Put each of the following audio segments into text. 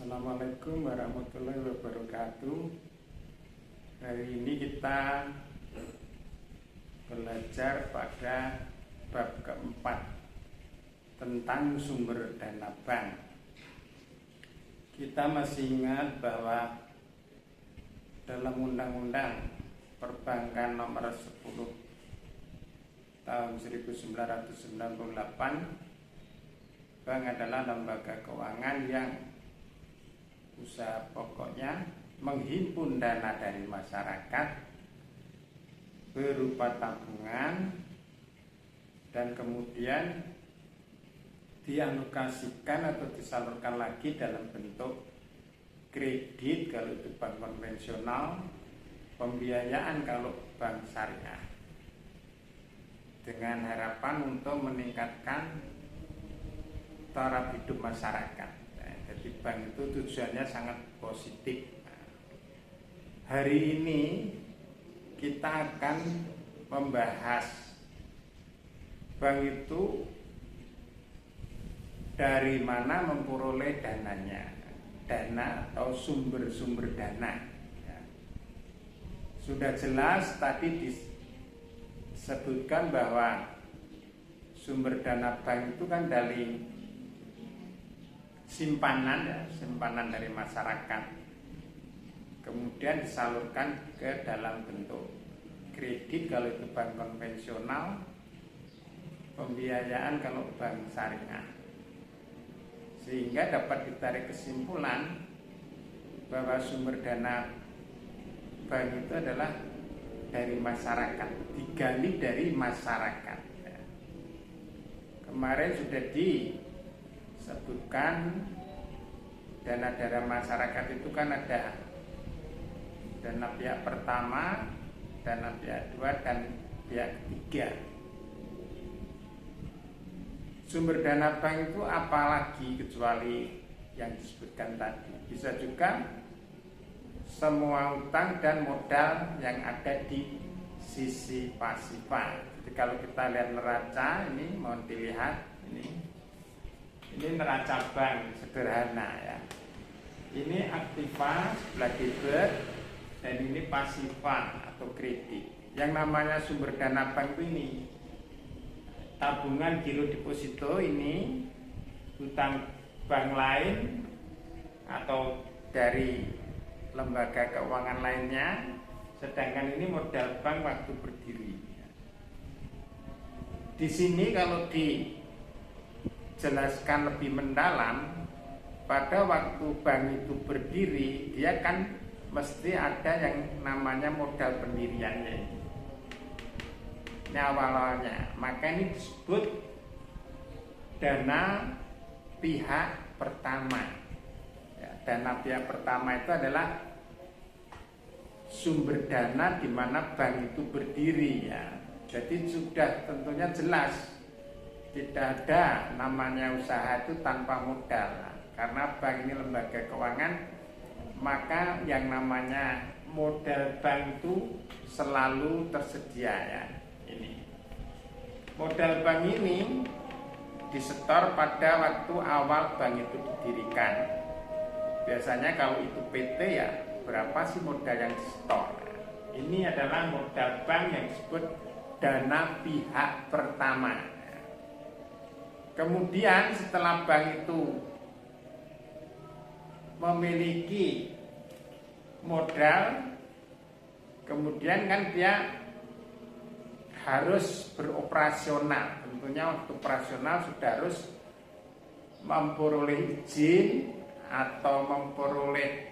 Assalamualaikum warahmatullahi wabarakatuh. Hari ini kita belajar pada bab keempat tentang sumber dana bank. Kita masih ingat bahwa dalam Undang-Undang Perbankan Nomor 10 tahun 1998, bank adalah lembaga keuangan yang usaha pokoknya menghimpun dana dari masyarakat berupa tabungan dan kemudian dialokasikan atau disalurkan lagi dalam bentuk kredit kalau itu bank konvensional, pembiayaan kalau bank syariah, dengan harapan untuk meningkatkan taraf hidup masyarakat. Jadi bank itu tujuannya sangat positif. Hari ini kita akan membahas bank itu dari mana memperoleh dananya, dana atau sumber-sumber dana. Sudah jelas tadi disebutkan bahwa sumber dana bank itu kan dari simpanan dari masyarakat, kemudian disalurkan ke dalam bentuk kredit kalau itu bank konvensional, pembiayaan kalau bank syariah, sehingga dapat ditarik kesimpulan bahwa sumber dana bank itu adalah dari masyarakat, digali dari masyarakat. Kemarin sudah disebutkan dana dari masyarakat itu kan ada dana pihak pertama, dana pihak dua, dan pihak ketiga. Sumber dana bank itu apalagi kecuali yang disebutkan tadi. Bisa juga semua utang dan modal yang ada di sisi pasifan. Jadi kalau kita lihat neraca ini, mohon dilihat ini neraca bank sederhana ya. Ini aktiva sebelah debit dan ini pasifa atau kredit. Yang namanya sumber dana bank ini tabungan, giro deposito, ini utang bank lain atau dari lembaga keuangan lainnya, sedangkan ini modal bank waktu berdiri. Di sini kalau dijelaskan lebih mendalam, pada waktu bank itu berdiri, dia kan mesti ada yang namanya modal pendiriannya. Ini awalnya, maka ini disebut dana pihak pertama. Ya, dana pihak pertama itu adalah sumber dana di mana bank itu berdiri ya. Jadi sudah tentunya jelas, tidak ada namanya usaha itu tanpa modal. Karena bank ini lembaga keuangan, maka yang namanya modal bank itu selalu tersedia ya. Ini modal bank ini disetor pada waktu awal bank itu didirikan. Biasanya kalau itu PT ya, berapa sih modal yang disetor? Ini adalah modal bank yang disebut dana pihak pertama. Kemudian setelah bank itu memiliki modal, kemudian kan dia harus beroperasional. Tentunya waktu operasional sudah harus memperoleh izin atau memperoleh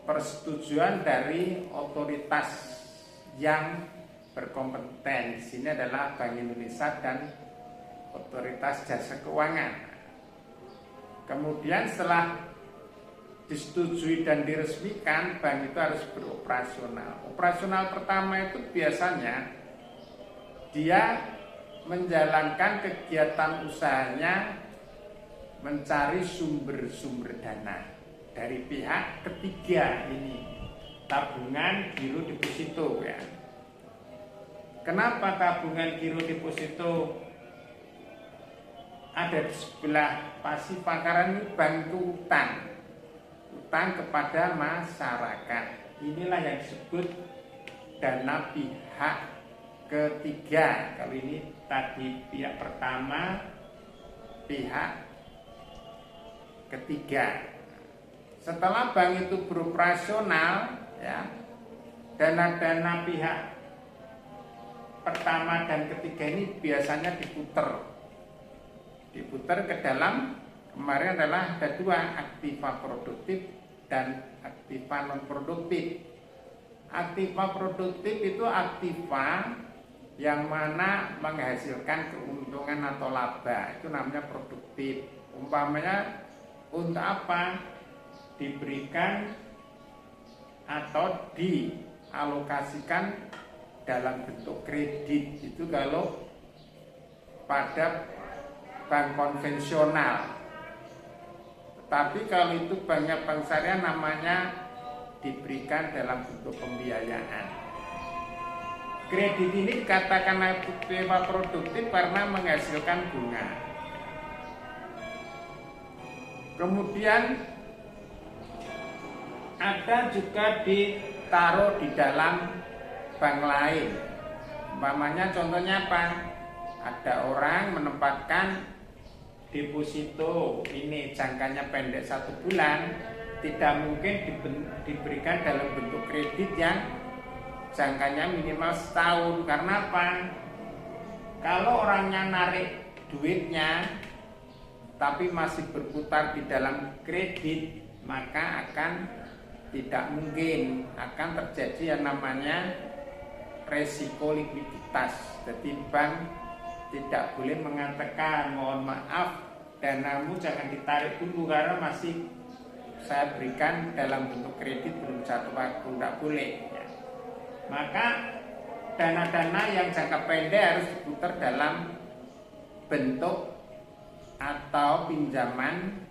persetujuan dari otoritas yang berkompeten. Di sini adalah Bank Indonesia dan Otoritas Jasa Keuangan. Kemudian setelah disetujui dan diresmikan, bank itu harus beroperasional. Operasional pertama itu biasanya dia menjalankan kegiatan usahanya mencari sumber-sumber dana dari pihak ketiga ini, tabungan, giro deposito ya. Kenapa tabungan, giro deposito ada di sebelah pasif? Karena ini bank itu utang. utang kepada masyarakat. Inilah yang disebut dana pihak ketiga. Kalau ini tadi pihak pertama, pihak ketiga. Setelah bank itu beroperasional, ya, dana-dana pihak pertama dan ketiga ini biasanya diputer ke dalam, kemarin adalah ada dua, aktiva produktif dan aktiva non produktif. Aktiva produktif itu aktiva yang mana menghasilkan keuntungan atau laba, itu namanya produktif. Umpamanya untuk apa? Diberikan atau dialokasikan dalam bentuk kredit. Itu kalau pada bank konvensional. Tapi kalau itu banknya bank syariah, namanya diberikan dalam bentuk pembiayaan. Kredit ini dikatakan aktiva produktif karena menghasilkan bunga. Kemudian ada juga ditaruh di dalam bank lain. Umpamanya contohnya apa? Ada orang menempatkan deposito ini jangkanya pendek 1 bulan, tidak mungkin diberikan dalam bentuk kredit yang jangkanya minimal setahun. Karena apa? Kalau orangnya narik duitnya tapi masih berputar di dalam kredit, maka akan tidak mungkin akan terjadi yang namanya resiko likuiditas. Jadi bank tidak boleh mengatakan mohon maaf danamu jangan ditarik dulu karena masih saya berikan dalam bentuk kredit belum jatuh waktu, tidak boleh ya. Maka dana-dana yang jangka pendek harus diputar dalam bentuk atau pinjaman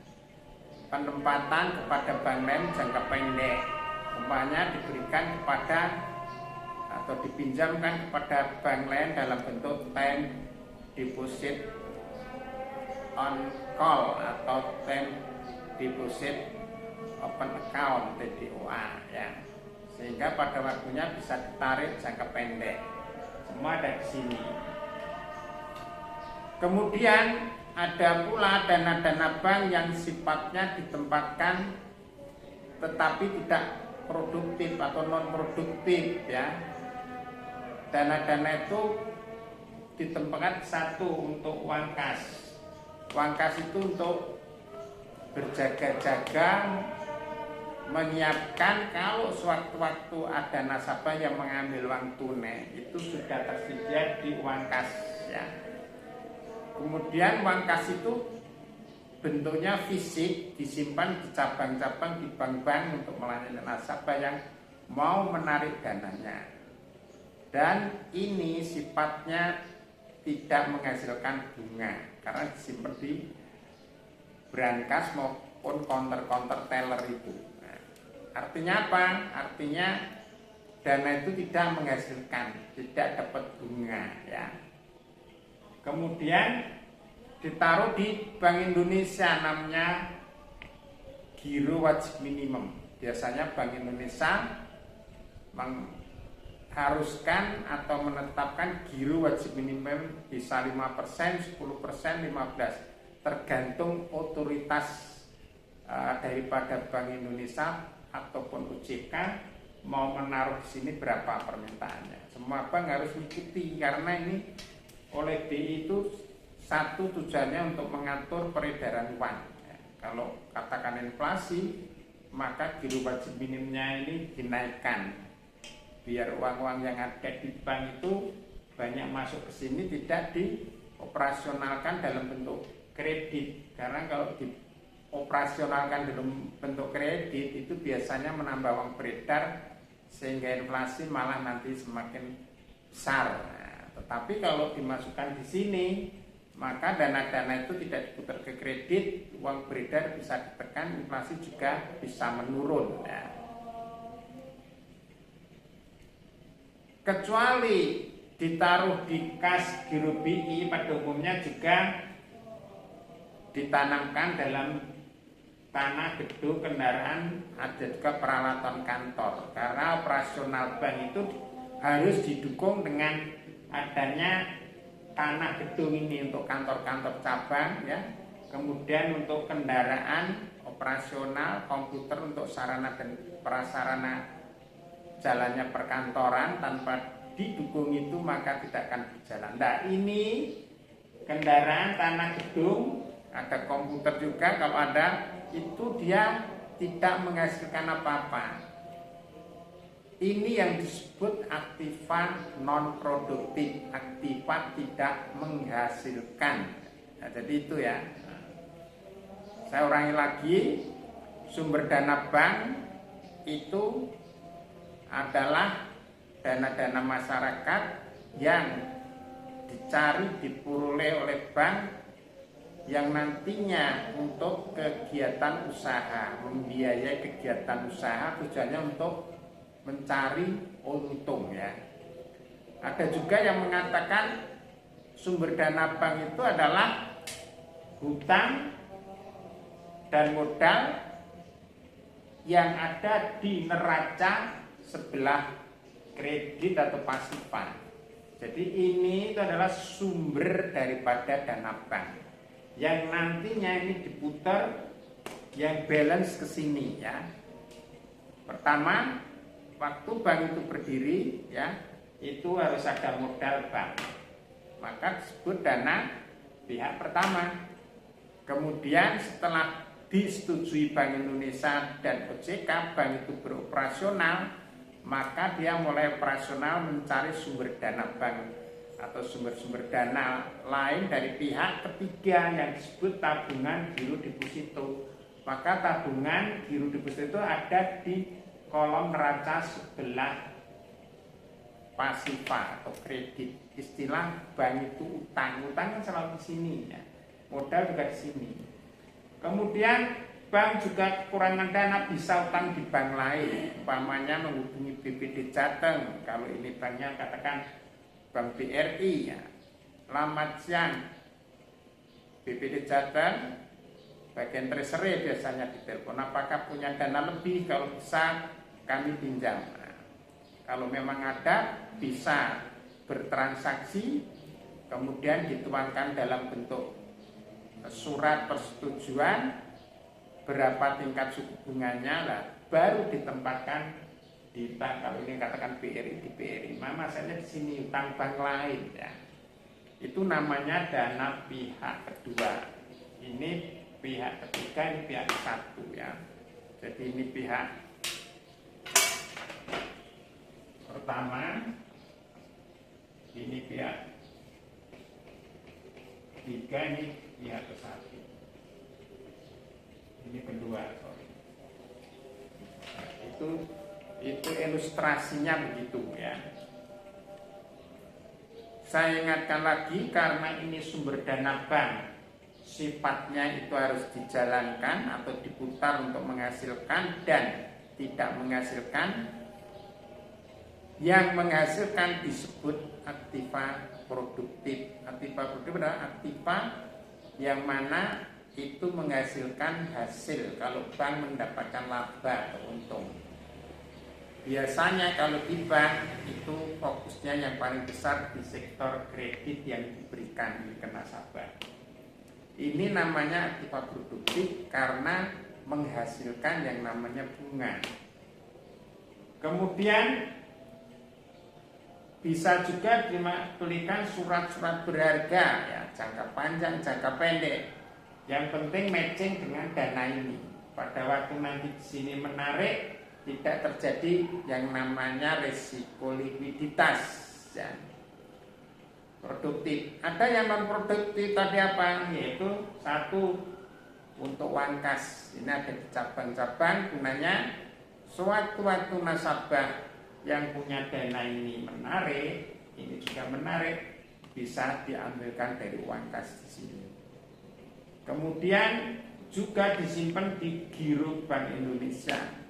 penempatan kepada bank lain jangka pendek. Umpamanya diberikan kepada atau dipinjamkan kepada bank lain dalam bentuk time deposit on call atau time deposit open account TDOA ya. Sehingga pada waktunya bisa ditarik jangka pendek. Semua ada di sini. Kemudian ada pula dana-dana bank yang sifatnya ditempatkan tetapi tidak produktif atau non produktif ya. Dana-dana itu ditempatkan satu untuk uang kas. Uang kas itu untuk berjaga-jaga menyiapkan kalau sewaktu-waktu ada nasabah yang mengambil uang tunai itu sudah tersedia di uang kas ya. Kemudian uang kas itu bentuknya fisik, disimpan di cabang-cabang di bank-bank untuk melayani nasabah yang mau menarik dananya. Dan ini sifatnya tidak menghasilkan bunga karena disimpan di brankas maupun counter-counter teller itu. Nah, artinya apa? Artinya dana itu tidak menghasilkan, tidak dapat bunga ya. Kemudian ditaruh di Bank Indonesia namanya giro wajib minimum. Biasanya Bank Indonesia mengharuskan atau menetapkan giro wajib minimum bisa 5%, 10%, 15%, tergantung otoritas daripada Bank Indonesia ataupun OJK mau menaruh di sini berapa permintaannya. Semua bank harus mengikuti karena ini oleh BI itu satu tujuannya untuk mengatur peredaran uang. Ya, kalau katakan inflasi, maka giro wajib minimumnya ini dinaikkan biar uang-uang yang ada di bank itu banyak masuk ke sini, tidak dioperasionalkan dalam bentuk kredit. Karena kalau dioperasionalkan dalam bentuk kredit itu biasanya menambah uang beredar sehingga inflasi malah nanti semakin besar. Tetapi kalau dimasukkan di sini, maka dana-dana itu tidak diputar ke kredit, uang beredar bisa ditekan, inflasi juga bisa menurun. Ya. Kecuali ditaruh di kas giro BI, pada umumnya juga ditanamkan dalam tanah, gedung, kendaraan, ada juga peralatan kantor. Karena operasional bank itu harus didukung dengan adanya tanah gedung ini untuk kantor-kantor cabang ya. Kemudian untuk kendaraan operasional, komputer untuk sarana dan prasarana jalannya perkantoran. Tanpa didukung itu maka tidak akan berjalan. Nah, ini kendaraan, tanah, gedung, ada komputer juga kalau ada, itu dia tidak menghasilkan apa-apa. Ini yang disebut aktiva non produktif, aktiva tidak menghasilkan. Nah, jadi itu ya. Saya ulangi lagi, sumber dana bank itu adalah dana-dana masyarakat yang dicari, diperoleh oleh bank yang nantinya untuk kegiatan usaha, membiayai kegiatan usaha, tujuannya untuk mencari untung ya. Ada juga yang mengatakan sumber dana bank itu adalah hutang dan modal yang ada di neraca sebelah kredit atau pasifan. Jadi ini itu adalah sumber daripada dana bank yang nantinya ini diputar yang balance ke sini ya. Pertama, waktu bank itu berdiri ya, itu harus ada modal bank. Maka disebut dana pihak pertama. Kemudian setelah disetujui Bank Indonesia dan OJK, bank itu beroperasional, maka dia mulai operasional mencari sumber dana bank atau sumber-sumber dana lain dari pihak ketiga yang disebut tabungan giro deposito. Maka tabungan giro deposito itu ada di kolom neraca sebelah pasifa atau kredit. Istilah bank itu utang kan selalu di sini ya. Modal juga di sini. Kemudian bank juga kekurangan dana bisa utang di bank lain, umpamanya menghubungi BPD Jateng. Kalau ini banknya katakan Bank BRI ya. Selamat siang, BPD Jateng, bagian treasury biasanya ditelepon, apakah punya dana lebih, kalau bisa kami pinjam. Nah, kalau memang ada, bisa bertransaksi, kemudian dituangkan dalam bentuk surat persetujuan berapa tingkat suku bunganya lah, baru ditempatkan di bank. Kalau ini katakan BRI di BRI, masalahnya di sini utang bank lain ya. Itu namanya dana pihak kedua. Ini pihak ketiga, ini pihak satu ya. Jadi ini pihak pertama, ini pihak tiga, ini pihak ke satu, ini kedua, sorry. Nah, itu ilustrasinya begitu ya. Saya ingatkan lagi, karena ini sumber dana bank, sifatnya itu harus dijalankan atau diputar untuk menghasilkan dan tidak menghasilkan. Yang menghasilkan disebut aktiva produktif. Aktiva produktif adalah aktiva yang mana itu menghasilkan hasil kalau bank mendapatkan laba atau untung. Biasanya kalau di bank itu fokusnya yang paling besar di sektor kredit yang diberikan ke nasabah. Ini namanya aktiva produktif karena menghasilkan yang namanya bunga. Kemudian bisa juga dibelikan surat-surat berharga ya, jangka panjang, jangka pendek. Yang penting matching dengan dana ini. Pada waktu nanti di sini menarik, tidak terjadi yang namanya risiko likuiditas ya. Produktif. Ada yang non produktif tadi apa? Yaitu satu, untuk uang kas. Ini ada di cabang-cabang, gunanya sewaktu-waktu nasabah yang punya dana ini menarik, ini juga menarik, bisa diambilkan dari uang kas di sini. Kemudian juga disimpan di giro Bank Indonesia.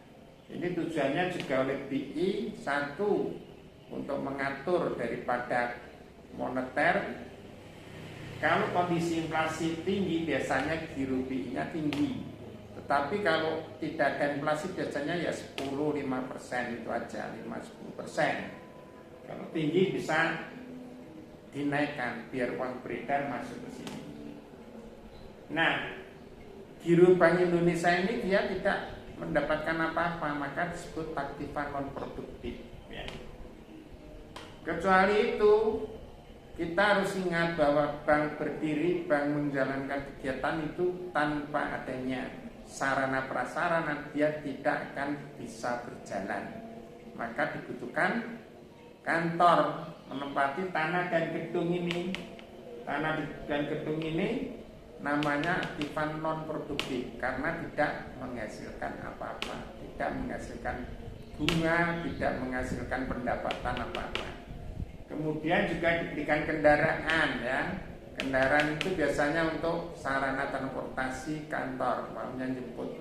Ini tujuannya juga oleh BI, satu, untuk mengatur daripada moneter. Kalau kondisi inflasi tinggi, biasanya giro BI-nya tinggi. Tetapi kalau tidak ada inflasi biasanya ya 10-5% itu aja, 5-10%. Kalau tinggi bisa dinaikkan biar uang beredar masuk ke sini. Nah, giro Bank Indonesia ini dia tidak mendapatkan apa-apa, maka disebut aktiva non produktif. Ya. Kecuali itu, kita harus ingat bahwa bank berdiri, bank menjalankan kegiatan itu tanpa adanya sarana prasarana dia tidak akan bisa berjalan. Maka dibutuhkan kantor menempati tanah dan gedung ini. Tanah dan gedung ini namanya aktiva non produktif karena tidak menghasilkan apa-apa, tidak menghasilkan bunga, tidak menghasilkan pendapatan apa-apa. Kemudian juga diberikan kendaraan ya. Kendaraan itu biasanya untuk sarana transportasi kantor, uangnya jemput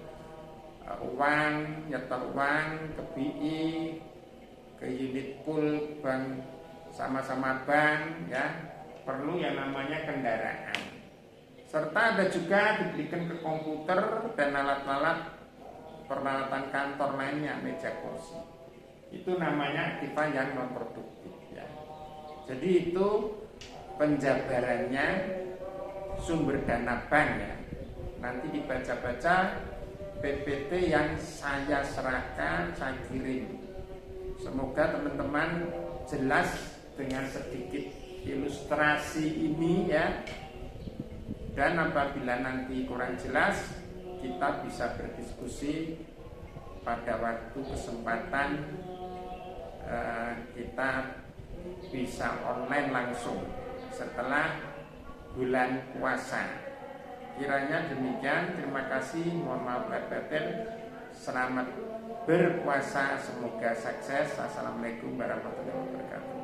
uang, nyetor uang ke BI, ke unit pool bank sama-sama bank ya, perlu yang namanya kendaraan. Serta ada juga diberikan ke komputer dan alat-alat peralatan kantor lainnya, meja kursi. Itu namanya aktiva yang non produktif ya. Jadi itu penjabarannya sumber dana bank ya. Nanti dibaca-baca PPT yang saya serahkan, saya kirim. Semoga teman-teman jelas dengan sedikit ilustrasi ini ya. Dan apabila nanti kurang jelas, kita bisa berdiskusi pada waktu kesempatan kita bisa online langsung setelah bulan puasa. Kiranya demikian. Terima kasih. Mohon maaf lahir batin. Selamat berpuasa. Semoga sukses. Assalamualaikum warahmatullahi wabarakatuh.